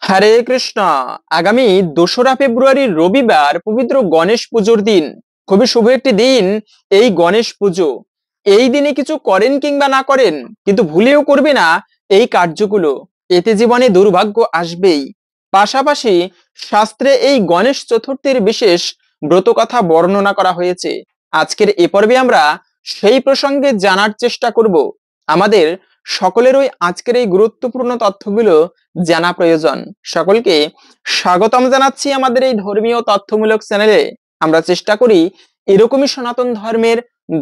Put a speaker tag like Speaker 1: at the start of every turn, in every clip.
Speaker 1: হরে কৃষ্ণ। আগামী 2রা ফেব্রুয়ারি রবিবার পবিত্র গণেশ পুজোর দিন। খুবই শুভ একটি দিন এই গণেশ পুজো। এই দিনে কিছু করেন কিংবা না করেন, কিন্তু ভুলেও করবে না এই কার্যগুলো, এতে জীবনে দুর্ভাগ্য আসবেই। পাশাপাশি শাস্ত্রে এই গণেশ চতুর্থীর বিশেষ ব্রত কথা বর্ণনা করা হয়েছে। আজকের এ পর্বে আমরা সেই প্রসঙ্গে জানার চেষ্টা করব। আমাদের সকলেরই আজকের এই গুরুত্বপূর্ণ তথ্যগুলো জানা প্রয়োজন। সকলকে স্বাগতম জানাচ্ছি আমাদের এই ধর্মীয় তথ্যমূলক চ্যানেলে। আমরা চেষ্টা করি এরকমই সনাতন ধর্মের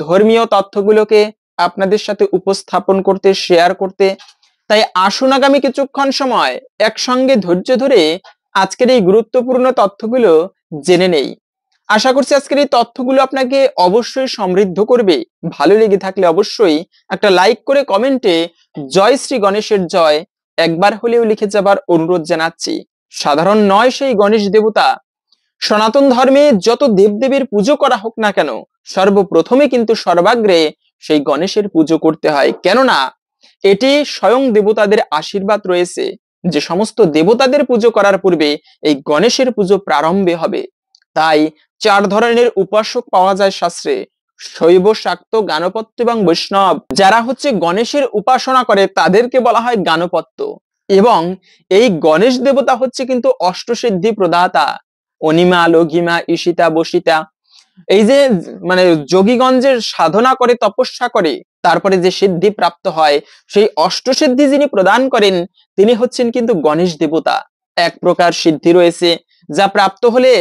Speaker 1: ধর্মীয় তথ্যগুলোকে আপনাদের সাথে উপস্থাপন করতে, শেয়ার করতে। তাই আসুন আগামী কিছুক্ষণ সময় একসঙ্গে ধৈর্য ধরে আজকের এই গুরুত্বপূর্ণ তথ্যগুলো জেনে নেই। আশা করছি আজকের এই তথ্যগুলো আপনাকে অবশ্যই সমৃদ্ধ করবে। ভালো লেগে থাকলে অবশ্যই একটা লাইক করে কমেন্টে জয় শ্রী গণেশের জয় একবার হলেও লিখে যাবার অনুরোধ জানাচ্ছি। সাধারণ নয় সেই গণেশ দেবতা। সনাতন ধর্মে যত দেবদেবীর পুজো করা হোক না কেন, সর্বপ্রথমে কিন্তু সর্বাগ্রে সেই গণেশের পুজো করতে হয়। কেননা এটি স্বয়ং দেবতাদের আশীর্বাদ রয়েছে যে সমস্ত দেবতাদের পুজো করার পূর্বে এই গণেশের পুজো প্রারম্ভে হবে। তাই 4 ধরনের উপাসক পাওয়া যায় শাস্ত্রে: শৈব, শাক্ত, গাণপত্য এবং বৈষ্ণব। যারা গণেশের উপাসনা করে তাদেরকে বলা হয় গাণপত্য। এবং এই গণেশ দেবতা কিন্তু অষ্টসিদ্ধি প্রদাতা। অনিমা, লঘিমা, ঈশিতা, বসিতা, এই যে যোগীগঞ্জের সাধনা করে, তপস্যা করে, তারপরে যে সিদ্ধি প্রাপ্ত হয়, সেই অষ্টসিদ্ধি যিনি প্রদান করেন তিনি হচ্ছেন কিন্তু গণেশ দেবতা। এক প্রকার সিদ্ধি রয়েছে যা প্রাপ্ত হলে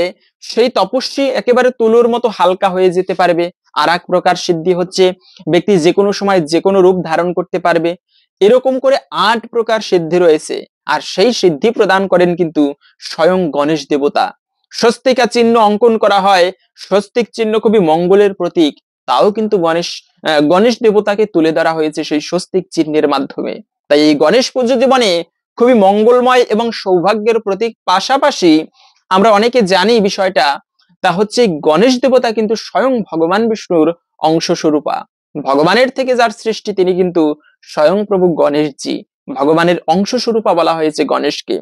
Speaker 1: সেই তপস্বী একেবারে তুলোর মতো হালকা হয়ে যেতে পারবে। আর এক প্রকার সিদ্ধি হচ্ছে ব্যক্তি যে কোনো সময় যে কোনো রূপ ধারণ করতে পারবে। এরকম করে 8 প্রকার সিদ্ধি রয়েছে। আর সেই সিদ্ধি প্রদান করেন কিন্তু স্বয়ং গণেশ দেবতা। স্বস্তিকা চিহ্ন অঙ্কন করা হয়। স্বস্তিক চিহ্ন খুবই মঙ্গলের প্রতীক। তাও কিন্তু গণেশ দেবতাকে তুলে ধরা হয়েছে সেই স্বস্তিক চিহ্নের মাধ্যমে। তাই এই গণেশ পুজো জীবনে খুবই মঙ্গলময় এবং সৌভাগ্যের প্রতীক। পাশাপাশি আমরা অনেকে জানি বিষয়টা, তা হচ্ছে গণেশ দেবতা কিন্তু স্বয়ং ভগবান বিষ্ণুর অংশ স্বরূপা। ভগবানের থেকে যার সৃষ্টি তিনি কিন্তু স্বয়ং প্রভু গণেশজি। ভগবানের অংশ স্বরূপা বলা হয়েছে গণেশকে।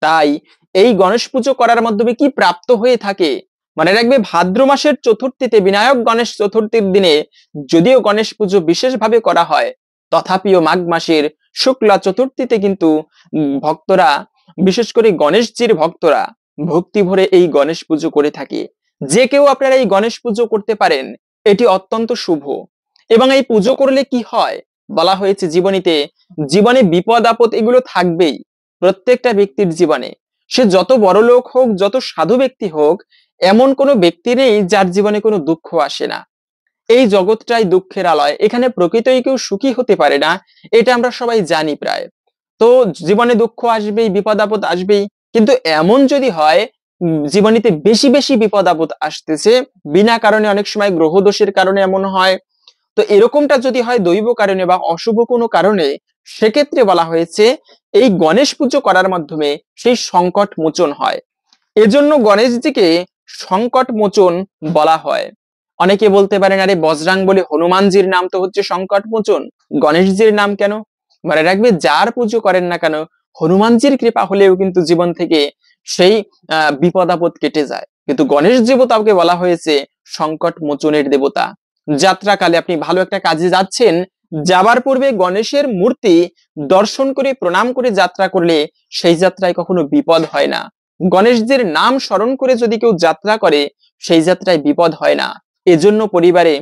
Speaker 1: তাই এই গণেশ পুজো করার মাধ্যমে কি প্রাপ্ত হয়ে থাকে মনে রাখবে, ভাদ্র মাসের চতুর্থীতে বিনায়ক গণেশ চতুর্থীর দিনে যদিও গণেশ পুজো বিশেষভাবে করা হয়, তথাপিও মাঘ মাসের শুক্লা চতুর্থীতে কিন্তু ভক্তরা, বিশেষ করে গণেশজির ভক্তরা ভক্তি ভরে এই গণেশ পুজো করে থাকে। যে কেউ আপনারা এই গণেশ পুজো করতে পারেন, এটি অত্যন্ত শুভ। এবং এই পুজো করলে কি হয় বলা হয়েছে, জীবনে বিপদ আপদ এগুলো থাকবেই প্রত্যেকটা ব্যক্তির জীবনে। সে যত বড় লোক হোক, যত সাধু ব্যক্তি হোক, এমন কোনো ব্যক্তি নেই যার জীবনে কোনো দুঃখ আসে না। এই জগৎটাই দুঃখের আলয়, এখানে প্রকৃতই কেউ সুখী হতে পারে না, এটা আমরা সবাই জানি প্রায়। তো জীবনে দুঃখ আসবেই, বিপদ আপদ আসবেই। কিন্তু এমন যদি হয় জীবনীতে বেশি বেশি বিপদ আপদ আসতেছে বিনা কারণে, অনেক সময় গ্রহ দোষের কারণে এমন হয়, তো এরকমটা যদি হয় দৈব কারণে বা অশুভ কোনো কারণে, সেক্ষেত্রে বলা হয়েছে এই গণেশ পুজো করার মাধ্যমে সেই সংকট মোচন হয়। এজন্য গণেশজিকে সংকট মোচন বলা হয়। অনেকে বলতে পারেন, আরে বজরাং বলে হনুমানজির নাম তো হচ্ছে সংকট মোচন, গণেশজির নাম কেন? মনে রাখবে, যার পুজো করেন না কেন, হনুমানজির কৃপা হলেও কিন্তু জীবন থেকে সেই বিপদ আপদ কেটে যায়। কিন্তু গণেশ দেবতাকে বলা হয়েছে সংকট মোচনের দেবতা। যাত্রাকালে আপনি ভালো একটা কাজে যাচ্ছেন, যাবার পূর্বে গণেশের মূর্তি দর্শন করে প্রণাম করে যাত্রা করলে সেই যাত্রায় কখনো বিপদ হয় না। গণেশজির নাম স্মরণ করে যদি কেউ যাত্রা করে, সেই যাত্রায় বিপদ হয় না। এজন্য পরিবারে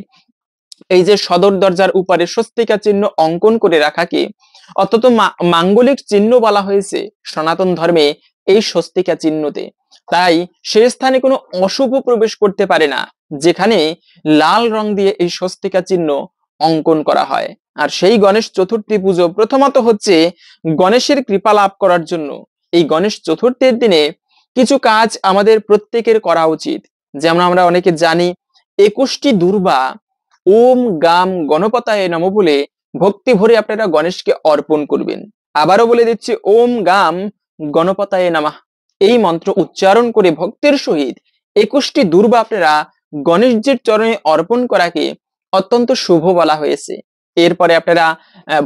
Speaker 1: এই যে সদর দরজার উপরে স্বস্তিকা চিহ্ন অঙ্কন করে রাখাকে অত্যন্ত মাঙ্গলিক চিহ্ন বলা হয়েছে সনাতন ধর্মে এই স্বস্তিকা চিহ্নতে। তাই সে স্থানে কোনো অশুভ প্রবেশ করতে পারে না যেখানে লাল রং দিয়ে এই স্বস্তিকা চিহ্ন অঙ্কন করা হয়। আর সেই গণেশ চতুর্থী পুজো প্রথমত হচ্ছে গণেশের কৃপা লাভ করার জন্য। এই গণেশ চতুর্থীর দিনে কিছু কাজ আমাদের প্রত্যেকের করা উচিত। যেমন আমরা অনেকে জানি 21টি দুর্বা ওম গাম গণপতায় নমঃ বলে ভক্তি ভরে আপনারা গণেশকে অর্পণ করবেন। আবারও বলে দিচ্ছি, ওম গাম গণপতায় নমঃ, এই মন্ত্র উচ্চারণ করে ভক্তির সহিত 21টি দুর্বা আপনারা গণেশজির চরণে অর্পণ করাকে অত্যন্ত শুভ বলা হয়েছে। এরপরে আপনারা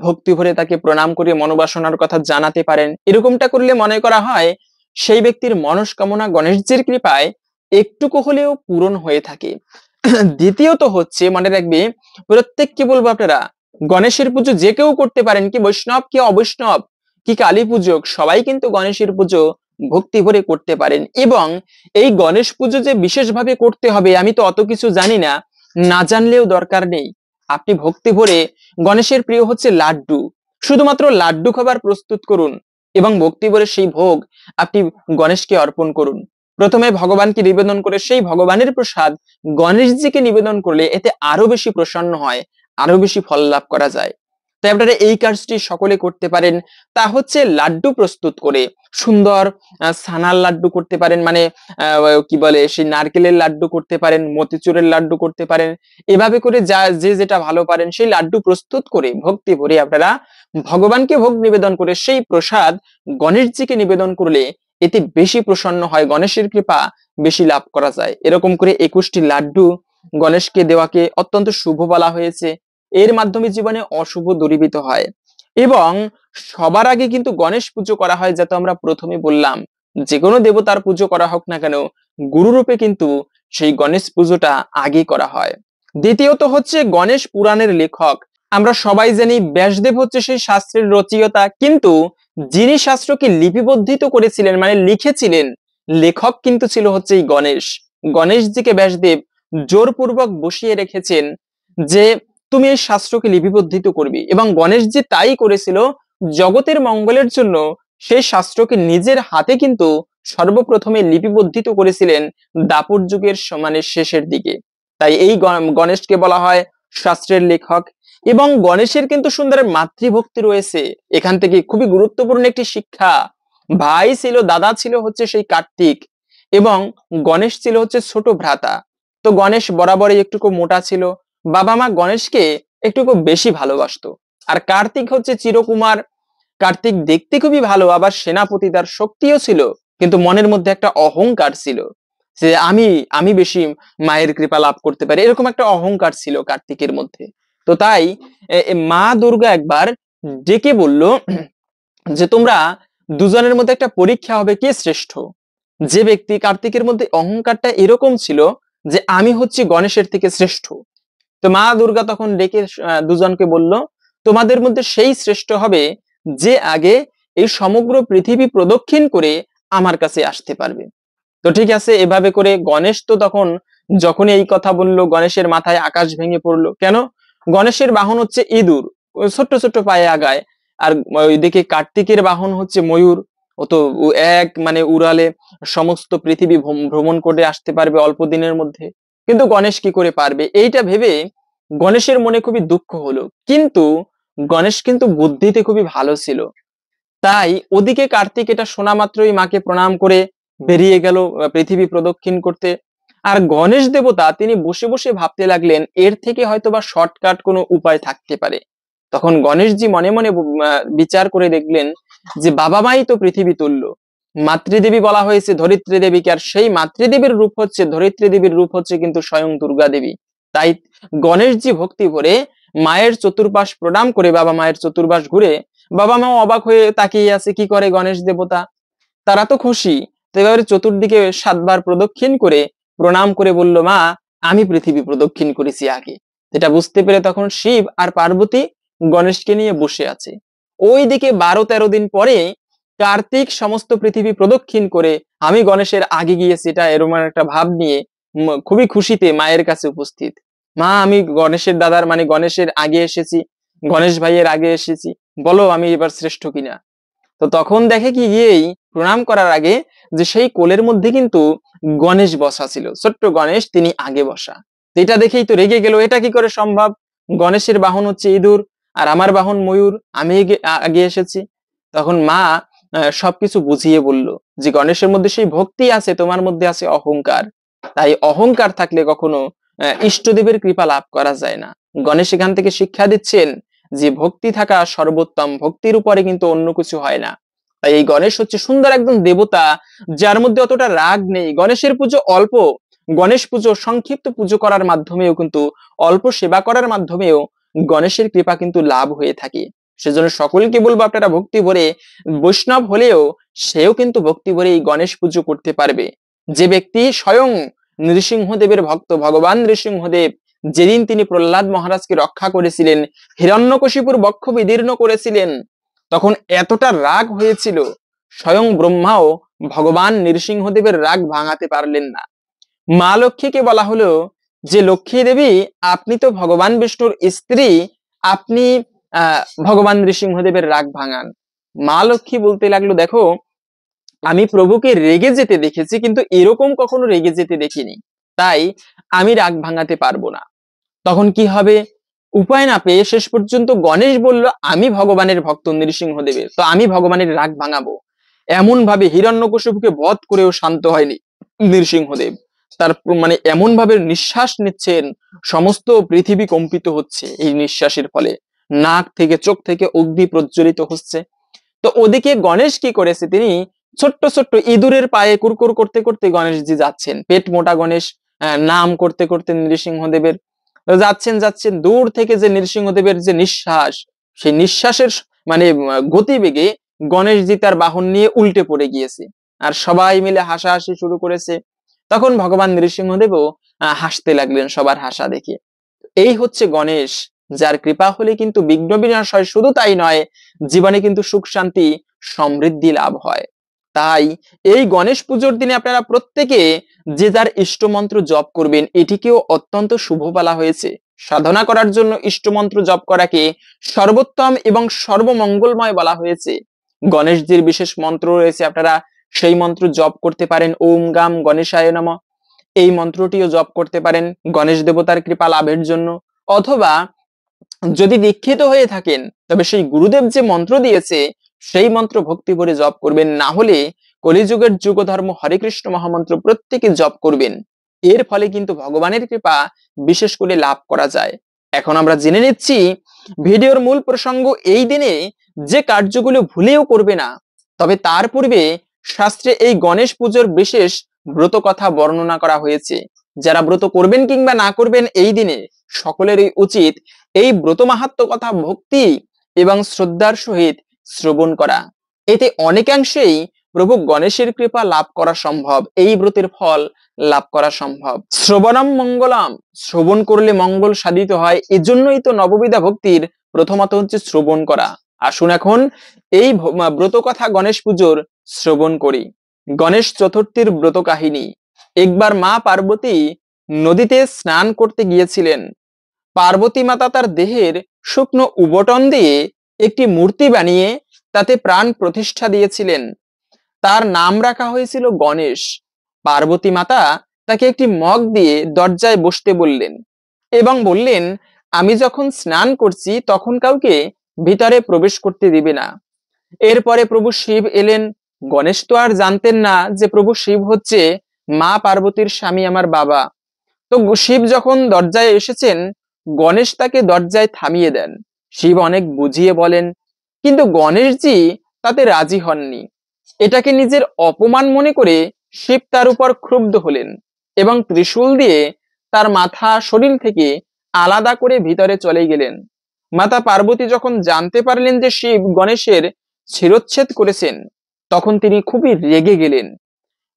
Speaker 1: ভক্তি ভরে তাকে প্রণাম করে মনোবাসনার কথা জানাতে পারেন। এরকমটা করলে মনে করা হয় সেই ব্যক্তির মনস্কামনা গণেশজির কৃপায় একটুকু হলেও পূরণ হয়ে থাকে। দ্বিতীয়ত হচ্ছে, মনে রাখবে, প্রত্যেককে বলবো আপনারা গণেশের পুজো যে কেউ করতে পারেন, কি বৈষ্ণব কি অবৈষ্ণব কি কালী পূজক, সবাই কিন্তু গণেশের পুজো ভক্তি ভরে করতে পারেন। এবং এই গণেশ পুজো যে বিশেষভাবে করতে হবে আমি তো অত কিছু জানি না, না জানলেও দরকার নেই। আপনি ভক্তি ভরে, গণেশের প্রিয় হচ্ছে লাড্ডু, শুধুমাত্র লাড্ডু খাবার প্রস্তুত করুন এবং ভক্তি ভরে সেই ভোগ আপনি গণেশকে অর্পণ করুন। প্রথমে ভগবানকে নিবেদন করে সেই ভগবানের প্রসাদ গণেশজিকে নিবেদন করলে এতে আরো বেশি প্রসন্ন হয়, আরো বেশি ফল লাভ করা যায়। তাই আপনারা এই কাজটি সকলে করতে পারেন। তা হচ্ছে লাড্ডু প্রস্তুত করে, সুন্দর ছানার লাড্ডু করতে পারেন, মানে কি বলে সেই নারকেলের লাড্ডু করতে পারেন, মতিচুরের লাড্ডু করতে পারেন। এভাবে করে যে যেটা ভালো পারেন সেই লাড্ডু প্রস্তুত করে ভক্তি ভরে আপনারা ভগবানকে ভোগ নিবেদন করে সেই প্রসাদ গণেশজিকে নিবেদন করলে এতে বেশি প্রসন্ন হয়, গণেশের কৃপা বেশি লাভ করা যায়। এরকম করে 21টি লাড্ডু গণেশকে দেওয়াকে অত্যন্ত শুভ বলা হয়েছে। এর মাধ্যমে জীবনে অশুভ দূরীভূত হয়। এবং সবার আগে কিন্তু গণেশ পুজো করা হয়, যাতে আমরা প্রথমে বললাম যে কোনো দেবতার পুজো করা হোক না কেন, গুরুরূপে কিন্তু সেই গণেশ পুজোটা আগে করা হয়। দ্বিতীয়ত হচ্ছে গণেশ পুরাণের লেখক। আমরা সবাই জানি ব্যাসদেব হচ্ছে সেই শাস্ত্রের রচয়িতা, কিন্তু যিনি শাস্ত্রকে লিপিবদ্ধিত করেছিলেন, মানে লিখেছিলেন, লেখক কিন্তু ছিল হচ্ছে এই গণেশ। গণেশজিকে ব্যাসদেব জোরপূর্বক বসিয়ে রেখেছেন যে তুমি এই শাস্ত্রকে লিপিবদ্ধিত করবে, এবং গণেশজি তাই করেছিল। জগতের মঙ্গলের জন্য সেই শাস্ত্রকে নিজের হাতে কিন্তু সর্বপ্রথমে লিপিবদ্ধিত করেছিলেন দাপর যুগের মানে শেষের দিকে। তাই এই গণেশকে বলা হয় শাস্ত্রের লেখক। এবং গণেশের কিন্তু সুন্দর মাতৃভক্তি রয়েছে। এখান থেকে খুবই গুরুত্বপূর্ণ একটি শিক্ষা। ভাই ছিল, দাদা ছিল হচ্ছে সেই কার্তিক, এবং গণেশ ছিল হচ্ছে ছোট ভ্রাতা। তো গণেশ বরাবরই একটুকু মোটা ছিল, বাবা মা গণেশকে একটুকু বেশি ভালোবাসতো। আর কার্তিক হচ্ছে চিরকুমার। কার্তিক দেখতে খুবই ভালো, আবার সেনাপতি, তার শক্তিও ছিল, কিন্তু মনের মধ্যে একটা অহংকার ছিল যে আমি আমি বেশি মায়ের কৃপা লাভ করতে পারি, এরকম একটা অহংকার ছিল কার্তিকের মধ্যে। তো তাই মা দুর্গা একবার ডেকে বলল যে তোমরা দুজনের মধ্যে একটা পরীক্ষা হবে, কে শ্রেষ্ঠ। যে ব্যক্তি, কার্তিকের মধ্যে অহংকারটা এরকম ছিল যে আমি হচ্ছি গণেশের থেকে শ্রেষ্ঠ। তো মা দুর্গা তখন ডেকে দুজনকে বলল তোমাদের মধ্যে সেই শ্রেষ্ঠ হবে যে আগে এই সমগ্র পৃথিবী প্রদক্ষিণ করে আমার কাছে আসতে পারবে। তো ঠিক আছে, এভাবে করে গণেশ তো তখন যখনই এই কথা বললো গণেশের মাথায় আকাশ ভেঙে পড়লো। কেন? গণেশের বাহন হচ্ছে ইঁদুর, ছোট্ট ছোট্ট পায়ে আগায়। আর ওইদিকে কার্তিকের বাহন হচ্ছে ময়ূর, ও তো এক মানে উড়ালে সমস্ত পৃথিবী ভ্রমণ করে আসতে পারবে অল্প দিনের মধ্যে। কিন্তু গণেশ কি করে পারবে, এইটা ভেবে গণেশের মনে খুবই দুঃখ হলো। কিন্তু গণেশ কিন্তু বুদ্ধিতে খুবই ভালো ছিল। তাই ওদিকে কার্তিক এটা শোনা মাত্রই মাকে প্রণাম করে বেরিয়ে গেল পৃথিবী প্রদক্ষিণ করতে। আর গণেশ দেবতা তিনি বসে বসে ভাবতে লাগলেন এর থেকে হয়তোবা শর্টকাট কোনো উপায় থাকতে পারে। তখন গণেশজি মনে মনে বিচার করে দেখলেন যে বাবা মাই তো পৃথিবী তুল্য, মাতৃদেবী বলা হয়েছে ধরিত্রী দেবীকে, আর সেই মাতৃদেবীর রূপ হচ্ছে, ধরিত্রী দেবীর রূপ হচ্ছে কিন্তু স্বয়ং দুর্গা দেবী। তাই গণেশজি ভক্তি ভরে মায়ের চতুর্পাশ প্রণাম করে বাবা মায়ের চতুর্পাশ ঘুরে, বাবা মাও অবাক হয়ে তাকিয়ে আছে কি করে গণেশ দেবতা, তারা তো খুশি। তো এবারে চতুর্দিকে 7 বার প্রদক্ষিণ করে প্রণাম করে বলল মা আমি পৃথিবী প্রদক্ষিণ করেছি আগে। যেটা বুঝতে পেরে তখন শিব আর পার্বতী গণেশকে নিয়ে বসে আছে। ওইদিকে 12-13 দিন পরে কার্তিক সমস্ত পৃথিবী প্রদক্ষিণ করে আমি গণেশের আগে গিয়েছি, এটা এরকম একটা ভাব নিয়ে খুবই খুশিতে মায়ের কাছে উপস্থিত। মা আমি গণেশের দাদার মানে গণেশের আগে এসেছি, গণেশ ভাইয়ের আগে এসেছি, বলো আমি এবার শ্রেষ্ঠ কিনা। তো তখন দেখে কি গিয়েই প্রণাম করার আগে যে সেই কোলের মধ্যে কিন্তু গণেশ বসা ছিল, ছোট্ট গণেশ, তিনি আগে বসা। এটা দেখেই তো রেগে গেল, এটা কি করে সম্ভব, গণেশের বাহন হচ্ছে ইঁদুর আর আমার বাহন ময়ূর, আমি আগে এসেছি। তখন মা সবকিছু বুঝিয়ে বলল যে গণেশের মধ্যে সেই ভক্তি আছে, তোমার মধ্যে আছে অহংকার। তাই অহংকার থাকলে কখনো ইষ্টদেবের কৃপা লাভ করা যায় না। গণেশ এখান থেকে শিক্ষা দিচ্ছেন যে ভক্তি থাকা সর্বোত্তম, ভক্তির উপরে কিন্তু অন্য কিছু হয় না। তাই এই গণেশ হচ্ছে সুন্দর একদম দেবতা যার মধ্যে অতটা রাগ নেই। গণেশের পুজো অল্প, গণেশ পুজো সংক্ষিপ্ত পুজো করার মাধ্যমেও কিন্তু, অল্প সেবা করার মাধ্যমেও গণেশের কৃপা কিন্তু লাভ হয়ে থাকে। সেজন্য সকলকে বলবো আপনারা ভক্তি ভরে, বৈষ্ণব হলেও সেও কিন্তু ভক্তি ভরে এই গণেশ পুজো করতে পারবে। যে ব্যক্তি স্বয়ং নৃসিংহদেবের ভক্ত, ভগবান নৃসিংহদেব যেদিন তিনি প্রহ্লাদ মহারাজকে রক্ষা করেছিলেন, হিরণ্যকশিপুর বক্ষ বিদীর্ণ করেছিলেন, তখন এতটা রাগ হয়েছিল, স্বয়ং ব্রহ্মাও ভগবান নৃসিংহদেবের রাগ ভাঙাতে পারলেন না। মা লক্ষ্মীকে বলা হলো যে লক্ষ্মী দেবী, আপনি তো ভগবান বিষ্ণুর স্ত্রী, আপনি ভগবান নৃসিংহদেবের রাগ ভাঙান। মা লক্ষ্মী বলতে লাগলো, দেখো আমি প্রভুকে রেগে যেতে দেখেছি, কিন্তু এরকম কখনো রেগে যেতে দেখিনি, তাই আমি রাগ ভাঙাতে পারবো না। তখন কি হবে, উপায় না পেয়ে শেষ পর্যন্ত গণেশ বলল, আমি ভগবানের ভক্ত নৃসিংহদেবের, তো আমি ভগবানের রাগ ভাঙাবো। এমন ভাবে হিরণ্যকশিপুকে বধ করেও শান্ত হয়নি নৃসিংহদেব। তার মানে এমন ভাবে নিঃশ্বাস নিচ্ছেন, সমস্ত পৃথিবী কম্পিত হচ্ছে এই নিঃশ্বাসের ফলে, নাক থেকে চোখ থেকে অগ্নি প্রজ্বলিত হচ্ছে। তো ওদিকে গণেশ কি করেছে, তিনি ছোট্ট ছোট্ট ইঁদুরের পায়ে কুরকুর করতে করতে গণেশজি যাচ্ছেন, পেট মোটা গণেশ নাম করতে করতে নৃসিংহদেবের যাচ্ছেন যাচ্ছেন। দূর থেকে যে নৃসিংহদেবের যে নিঃশ্বাস, সেই নিঃশ্বাসের মানে গতিবেগে গণেশজি তার বাহন নিয়ে উল্টে পড়ে গিয়েছে, আর সবাই মিলে হাসাহাসি শুরু করেছে। তখন ভগবান নৃসিংহদেবও হাসতে লাগলেন সবার হাসা দেখে। এই হচ্ছে গণেশ, যার কৃপা হলে কিন্তু বিঘ্ন বিনাশ হয়, শুধু তাই নয়, জীবনে কিন্তু সুখ শান্তি সমৃদ্ধি লাভ হয়। তাই এই গণেশ পুজোর দিনে আপনারা প্রত্যেকে যে যার ইষ্ট মন্ত্র জপ করবেন, এটিকেও অত্যন্ত শুভ বলা হয়েছে। সাধনা করার জন্য ইষ্ট মন্ত্র জপ করাকে সর্বোত্তম এবং সর্বমঙ্গলময় বলা হয়েছে। গণেশজির বিশেষ মন্ত্র রয়েছে, আপনারা সেই মন্ত্র জপ করতে পারেন। ওম গাম গণেশায় নমঃ, এই মন্ত্রটিও জপ করতে পারেন গণেশ দেবতার কৃপা লাভের জন্য। অথবা যদি দীক্ষিত হয়ে থাকেন, তবে সেই গুরুদেব যে মন্ত্র দিয়েছে সেই মন্ত্র ভক্তি ভরে জপ করবেন। না হলে কলিযুগের যুগ ধর্ম হরে কৃষ্ণ মহামন্ত্র প্রত্যেকে জপ করবেন। এর ফলে কিন্তু ভগবানের কৃপা বিশেষ করে লাভ করা যায়। এখন আমরা জেনে নিচ্ছি ভিডিওর মূল প্রসঙ্গ। এই দিনে যে কার্যগুলো ভুলেও করবে না, তবে তার পূর্বে শাস্ত্রে এই গণেশ পুজোর বিশেষ ব্রত কথা বর্ণনা করা হয়েছে। যারা ব্রত করবেন কিংবা না করবেন, এই দিনে সকলেরই উচিত এই ব্রত মাহাত্ম্য কথা ভক্তি এবং শ্রদ্ধার সহিত শ্রবণ করা। এতে অনেকাংশেই প্রভু গণেশের কৃপা লাভ করা সম্ভব, এই ব্রতের ফল লাভ করা সম্ভব। শ্রবণম মঙ্গলম, শ্রবণ করলে মঙ্গল সাধিত হয়, এজন্যই তো নববিধা ভক্তির প্রথমত হচ্ছে শ্রবণ করা। আসুন এখন এই ব্রত কথা গণেশ পুজোর শ্রবণ করি। গণেশ চতুর্থীর ব্রত কাহিনী। একবার মা পার্বতী নদীতে স্নান করতে গিয়েছিলেন। পার্বতী মাতা তার দেহের শুকনো উবটন দিয়ে একটি মূর্তি বানিয়ে তাতে প্রাণ প্রতিষ্ঠা দিয়েছিলেন। তার নাম রাখা হয়েছিল গণেশ। পার্বতী মাতা তাকে একটি মগ দিয়ে দরজায় বসতে বললেন এবং বললেন, আমি যখন স্নান করছি তখন কাউকে ভিতরে প্রবেশ করতে দিবে না। এরপরে প্রভু শিব এলেন। গণেশ তো আর জানতেন না যে প্রভু শিব হচ্ছে মা পার্বতীর স্বামী, আমার বাবা। তো শিব যখন দরজায় এসেছেন, গণেশ তাকে দরজায় থামিয়ে দেন। শিব অনেক বুঝিয়ে বলেন, কিন্তু গণেশজি তাতে রাজি হননি। এটাকে নিজের অপমান মনে করে শিব তার উপর ক্ষুব্ধ হলেন এবং ত্রিশূল দিয়ে তার মাথা শরীর থেকে আলাদা করে ভিতরে চলে গেলেন। মাতা পার্বতী যখন জানতে পারলেন যে শিব গণেশের শিরচ্ছেদ করেছেন, তখন তিনি খুবই রেগে গেলেন।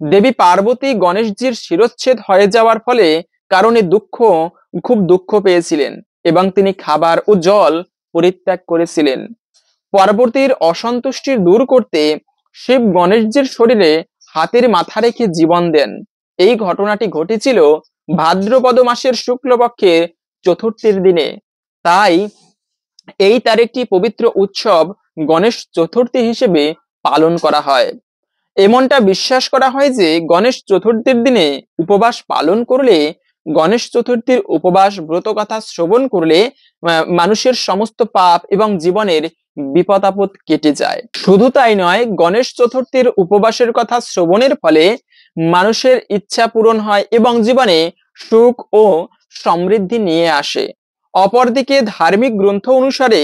Speaker 1: দেবী পার্বতী গণেশজির শিরচ্ছেদ হয়ে যাওয়ার ফলে কারণে খুব দুঃখ পেয়েছিলেন এবং তিনি খাবার ও জল পরিত্যাগ করেছিলেন। পার্বতীর অসন্তুষ্টি দূর করতে শিব গণেশজির শরীরে হাতের মাথা রেখে জীবন দেন। এই ঘটনাটি ঘটেছিল ভাদ্রপদ মাসের শুক্লপক্ষের চতুর্থীর দিনে। তাই এই তার একটি পবিত্র উৎসব গণেশ চতুর্থী হিসেবে পালন করা হয়। এমনটা বিশ্বাস করা হয় যে গণেশ চতুর্থীর দিনে উপবাস পালন করলে, গণেশ চতুর্থীর উপবাস ব্রত কথা শ্রবণ করলে মানুষের সমস্ত পাপ এবং জীবনের বিপদ আপদ কেটে যায়। শুধু তাই নয়, গণেশ চতুর্থীর উপবাসের কথা শ্রবণের ফলে মানুষের ইচ্ছা পূরণ হয় এবং জীবনে সুখ ও সমৃদ্ধি নিয়ে আসে। অপরদিকে ধার্মিক গ্রন্থ অনুসারে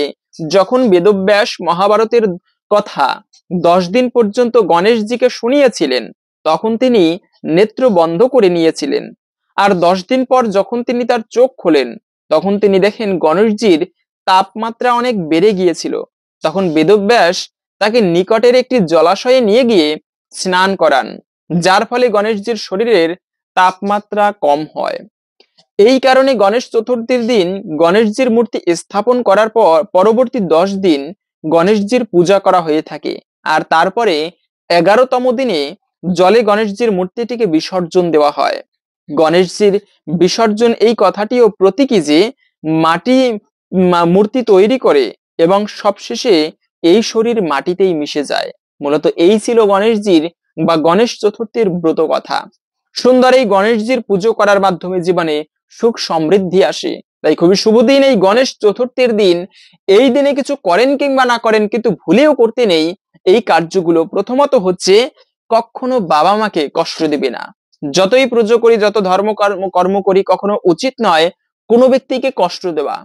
Speaker 1: যখন বেদব্যাস মহাভারতের কথা 10 দিন পর্যন্ত গণেশজিকে শুনিয়েছিলেন, তখন তিনি নেত্র বন্ধ করে নিয়েছিলেন। আর 10 দিন পর যখন তিনি তার চোখ খোলেন, তখন তিনি দেখেন গণেশজির তাপমাত্রা অনেক বেড়ে গিয়েছিল। তখন বেদব্যাস তাকে নিকটের একটি জলাশয়ে নিয়ে গিয়ে স্নান করান, যার ফলে গণেশজির শরীরের তাপমাত্রা কম হয়। এই কারণে গণেশ চতুর্থীর দিন গণেশজির মূর্তি স্থাপন করার পর পরবর্তী 10 দিন গণেশজির পূজা করা হয়ে থাকে। আর তারপরে 11তম দিনে জলে গণেশজির মূর্তিটিকে বিসর্জন দেওয়া হয়। গণেশজির বিসর্জন এই কথাটিও প্রতীকী যে মাটি মূর্তি তৈরি করে এবং সবশেষে এই শরীর মাটিতেই মিশে যায়। মূলত এই ছিল গণেশজির বা গণেশ চতুর্থীর ব্রত কথা। সুন্দর এই গণেশজির পুজো করার মাধ্যমে জীবনে সুখ সমৃদ্ধি আসে। তাই খুবই শুভ দিন এই গণেশ চতুর্থীর দিন। এই দিনে কিছু করেন কিংবা না করেন, কিন্তু ভুলেও করতে নেই এই কার্যগুলো। প্রথমত হচ্ছে, কখনো বাবা মাকে কষ্ট দিবে না। যতই পুজো করি, যত ধর্ম কর্ম করি, কখনো উচিত নয় কোনো ব্যক্তিকে কষ্ট দেওয়া।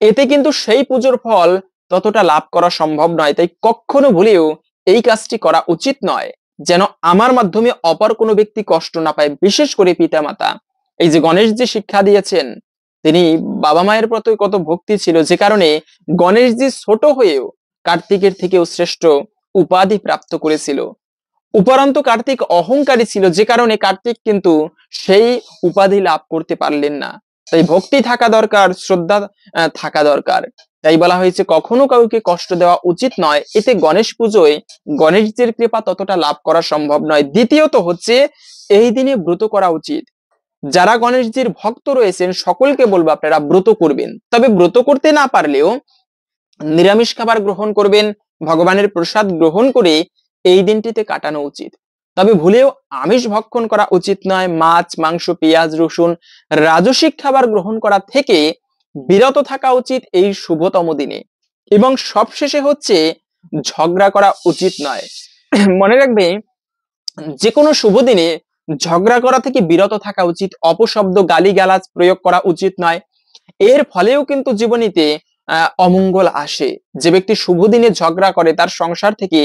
Speaker 1: এতে কিন্তু সেই পুজোর ফল ততটা লাভ করা সম্ভব নয়। তাই কখনো ভুলেও এই কাজটি করা উচিত নয়, যেন আমার মাধ্যমে অপর কোনো ব্যক্তি কষ্ট না পায়, বিশেষ করে পিতা মাতা। এই যে গণেশ যে শিক্ষা দিয়েছেন, তিনি বাবা মায়ের প্রতি কত ভক্তি ছিল, যে কারণে গণেশজি ছোট হয়েও কার্তিকের থেকেও শ্রেষ্ঠ উপাধি প্রাপ্ত করেছিল। উপরন্তু কার্তিক অহংকারী ছিল, যে কারণে কার্তিক কিন্তু সেই উপাধি লাভ করতে পারলেন না। তাই ভক্তি থাকা দরকার, শ্রদ্ধা থাকা দরকার। তাই বলা হয়েছে কখনো কাউকে কষ্ট দেওয়া উচিত নয়। এতে গণেশ পুজোয় গণেশজির কৃপা ততটা লাভ করা সম্ভব নয়। দ্বিতীয়ত হচ্ছে, এই দিনে ব্রত করা উচিত। যারা গণেশজির ভক্ত রয়েছেন সকলকে বলবো আপনারা ব্রত করবেন। তবে ব্রত করতে না পারলেও নিরামিষ খাবার গ্রহণ করবেন, ভগবানের প্রসাদ গ্রহণ করে এই দিনটিতে কাটানো উচিত। তবে ভুলেও আমিষ ভক্ষণ করা উচিত নয়। মাছ, মাংস, পেঁয়াজ, রসুন, রাজসিক খাবার গ্রহণ করা থেকে বিরত থাকা উচিত এই শুভতম দিনে। এবং সবশেষে হচ্ছে, ঝগড়া করা উচিত নয়। মনে রাখবে, যে কোনো শুভ দিনে ঝগড়া করা থেকে বিরত থাকা উচিত। অপশব্দ, গালিগালাজ প্রয়োগ করা উচিত নয়। এর ফলেও কিন্তু জীবনীতে অমঙ্গল আসে। যে ব্যক্তি শুভ দিনে ঝগড়া করে তার সংসার থেকে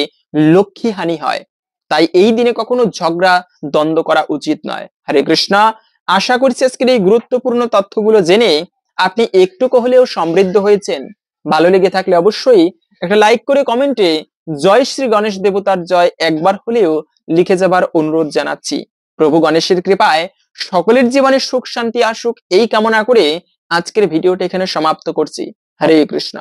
Speaker 1: লক্ষ্মী হানি হয়। তাই এই দিনে কখনো ঝগড়া দ্বন্দ্ব করা উচিত নয়। হরে কৃষ্ণ। আশা করছি আজকের এই গুরুত্বপূর্ণ তথ্যগুলো জেনে আপনি একটুকু হলেও সমৃদ্ধ হয়েছেন। ভালো লেগে থাকলে অবশ্যই একটা লাইক করে কমেন্টে জয় শ্রী গণেশ দেবতার জয় একবার হলেও লিখে যাবার অনুরোধ জানাচ্ছি। প্রভু গণেশের কৃপায় সকলের জীবনে সুখ শান্তি আসুক এই কামনা করে আজকের ভিডিওটা এখানে সমাপ্ত করছি। হরে কৃষ্ণ।